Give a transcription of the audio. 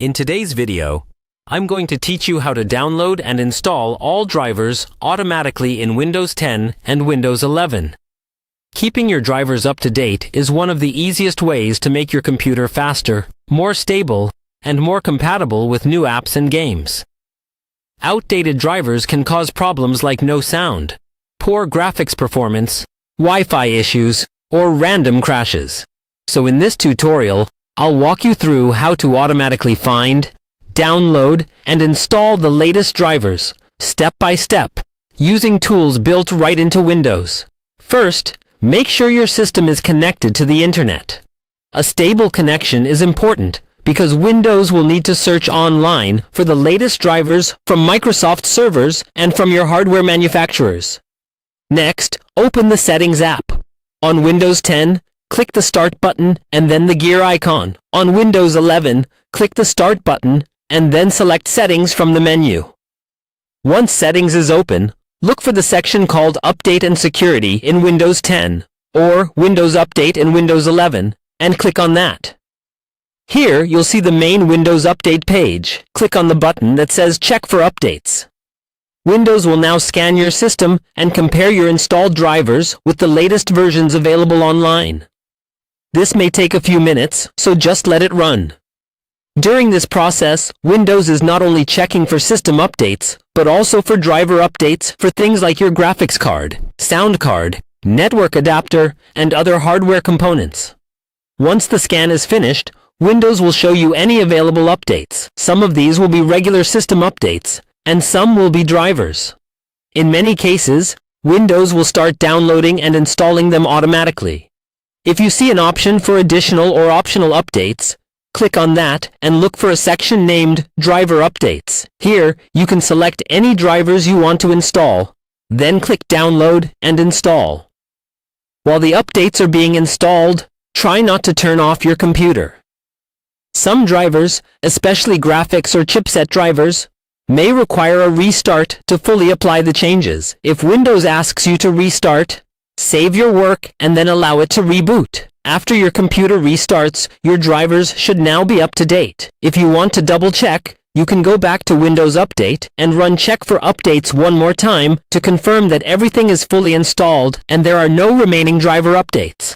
In today's video, I'm going to teach you how to download and install all drivers automatically in Windows 10 and Windows 11. Keeping your drivers up to date is one of the easiest ways to make your computer faster, more stable, and more compatible with new apps and games. Outdated drivers can cause problems like no sound, poor graphics performance, Wi-Fi issues, or random crashes. So in this tutorial, I'll walk you through how to automatically find, download, and install the latest drivers, step by step, using tools built right into Windows. First, make sure your system is connected to the internet. A stable connection is important because Windows will need to search online for the latest drivers from Microsoft servers and from your hardware manufacturers. Next, open the Settings app. On Windows 10, click the Start button and then the gear icon. On Windows 11, click the Start button and then select Settings from the menu. Once Settings is open, look for the section called Update and Security in Windows 10 or Windows Update in Windows 11 and click on that. Here, you'll see the main Windows Update page. Click on the button that says Check for Updates. Windows will now scan your system and compare your installed drivers with the latest versions available online. This may take a few minutes, so just let it run. During this process, Windows is not only checking for system updates, but also for driver updates for things like your graphics card, sound card, network adapter, and other hardware components. Once the scan is finished, Windows will show you any available updates. Some of these will be regular system updates, and some will be drivers. In many cases, Windows will start downloading and installing them automatically. If you see an option for additional or optional updates, click on that and look for a section named Driver Updates. Here, you can select any drivers you want to install, then click Download and Install. While the updates are being installed, try not to turn off your computer. Some drivers, especially graphics or chipset drivers, may require a restart to fully apply the changes. If Windows asks you to restart, save your work and then allow it to reboot. After your computer restarts, your drivers should now be up to date. If you want to double check, you can go back to Windows Update and run Check for Updates one more time to confirm that everything is fully installed and there are no remaining driver updates.